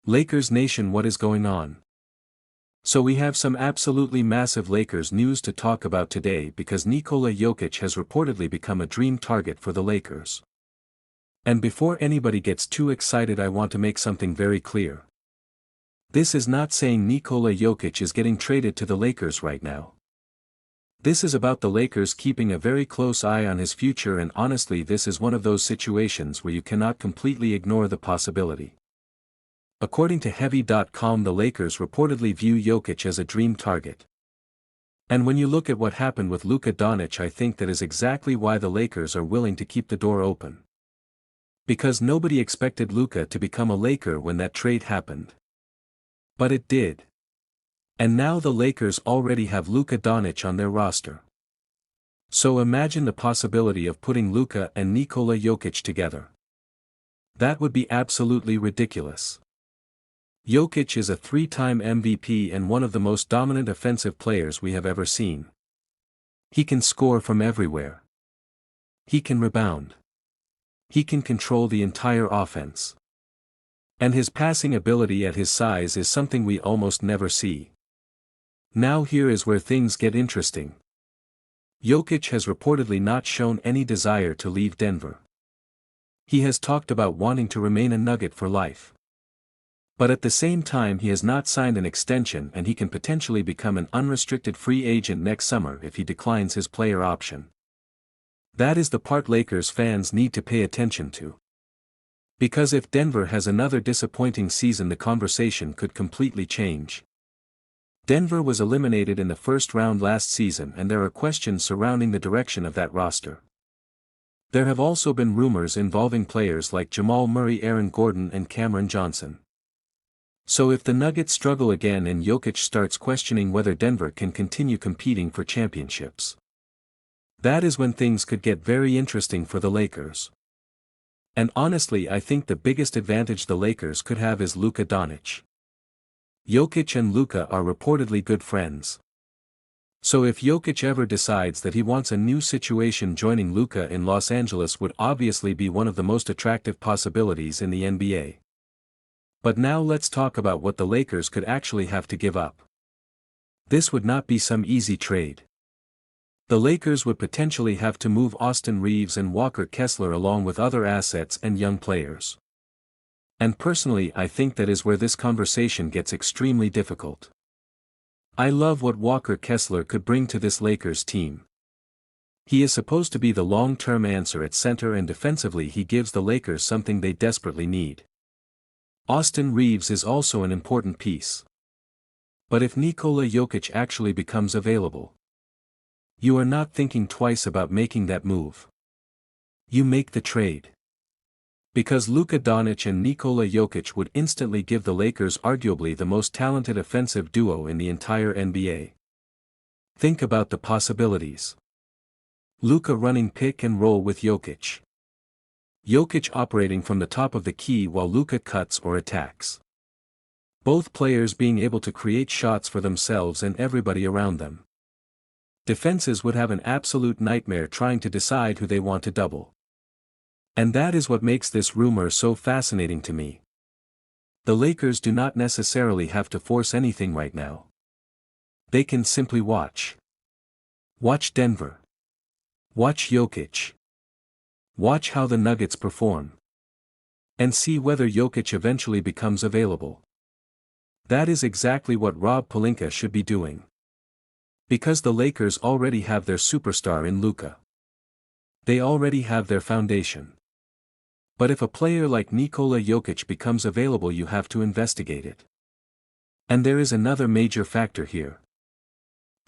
Lakers Nation, what is going on? So we have some absolutely massive Lakers news to talk about today because Nikola Jokic has reportedly become a dream target for the Lakers. And before anybody gets too excited, I want to make something very clear. This is not saying Nikola Jokic is getting traded to the Lakers right now. This is about the Lakers keeping a very close eye on his future, and honestly this is one of those situations where you cannot completely ignore the possibility. According to Heavy.com, the Lakers reportedly view Jokic as a dream target. And when you look at what happened with Luka Doncic, I think that is exactly why the Lakers are willing to keep the door open. Because nobody expected Luka to become a Laker when that trade happened. But it did. And now the Lakers already have Luka Doncic on their roster. So imagine the possibility of putting Luka and Nikola Jokic together. That would be absolutely ridiculous. Jokic is a three-time MVP and one of the most dominant offensive players we have ever seen. He can score from everywhere. He can rebound. He can control the entire offense. And his passing ability at his size is something we almost never see. Now here is where things get interesting. Jokic has reportedly not shown any desire to leave Denver. He has talked about wanting to remain a Nugget for life. But at the same time he has not signed an extension, and he can potentially become an unrestricted free agent next summer if he declines his player option. That is the part Lakers fans need to pay attention to. Because if Denver has another disappointing season, the conversation could completely change. Denver was eliminated in the first round last season, and there are questions surrounding the direction of that roster. There have also been rumors involving players like Jamal Murray, Aaron Gordon and Cameron Johnson. So if the Nuggets struggle again and Jokic starts questioning whether Denver can continue competing for championships, that is when things could get very interesting for the Lakers. And honestly, I think the biggest advantage the Lakers could have is Luka Doncic. Jokic and Luka are reportedly good friends. So if Jokic ever decides that he wants a new situation, joining Luka in Los Angeles would obviously be one of the most attractive possibilities in the NBA. But now let's talk about what the Lakers could actually have to give up. This would not be some easy trade. The Lakers would potentially have to move Austin Reeves and Walker Kessler along with other assets and young players. And personally, I think that is where this conversation gets extremely difficult. I love what Walker Kessler could bring to this Lakers team. He is supposed to be the long-term answer at center, and defensively he gives the Lakers something they desperately need. Austin Reeves is also an important piece. But if Nikola Jokic actually becomes available, you are not thinking twice about making that move. You make the trade. Because Luka Doncic and Nikola Jokic would instantly give the Lakers arguably the most talented offensive duo in the entire NBA. Think about the possibilities. Luka running pick and roll with Jokic. Jokic operating from the top of the key while Luka cuts or attacks. Both players being able to create shots for themselves and everybody around them. Defenses would have an absolute nightmare trying to decide who they want to double. And that is what makes this rumor so fascinating to me. The Lakers do not necessarily have to force anything right now. They can simply watch. Watch Denver. Watch Jokic. Watch how the Nuggets perform. And see whether Jokic eventually becomes available. That is exactly what Rob Pelinka should be doing. Because the Lakers already have their superstar in Luka. They already have their foundation. But if a player like Nikola Jokic becomes available, you have to investigate it. And there is another major factor here.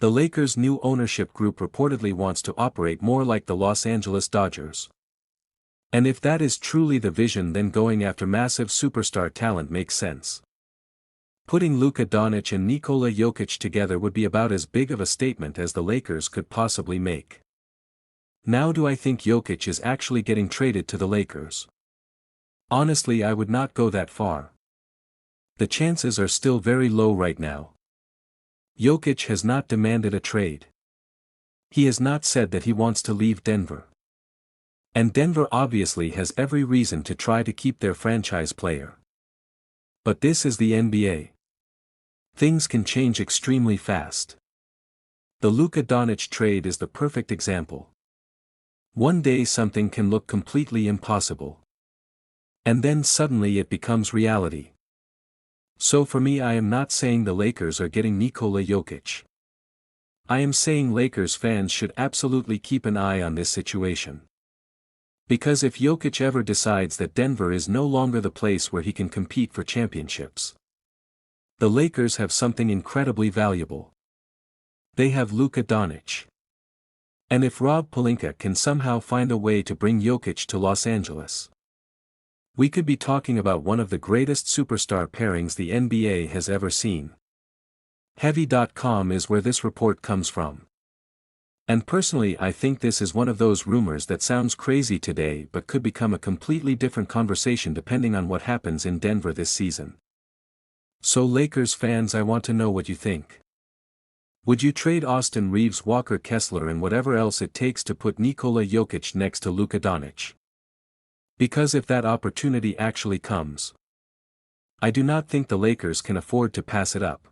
The Lakers' new ownership group reportedly wants to operate more like the Los Angeles Dodgers. And if that is truly the vision, then going after massive superstar talent makes sense. Putting Luka Doncic and Nikola Jokic together would be about as big of a statement as the Lakers could possibly make. Now, do I think Jokic is actually getting traded to the Lakers? Honestly, I would not go that far. The chances are still very low right now. Jokic has not demanded a trade. He has not said that he wants to leave Denver. And Denver obviously has every reason to try to keep their franchise player. But this is the NBA. Things can change extremely fast. The Luka Doncic trade is the perfect example. One day something can look completely impossible. And then suddenly it becomes reality. So for me, I am not saying the Lakers are getting Nikola Jokic. I am saying Lakers fans should absolutely keep an eye on this situation. Because if Jokic ever decides that Denver is no longer the place where he can compete for championships, the Lakers have something incredibly valuable. They have Luka Doncic. And if Rob Pelinka can somehow find a way to bring Jokic to Los Angeles, we could be talking about one of the greatest superstar pairings the NBA has ever seen. Heavy.com is where this report comes from. And personally, I think this is one of those rumors that sounds crazy today but could become a completely different conversation depending on what happens in Denver this season. So Lakers fans, I want to know what you think. Would you trade Austin Reeves, Walker Kessler and whatever else it takes to put Nikola Jokic next to Luka Doncic? Because if that opportunity actually comes, I do not think the Lakers can afford to pass it up.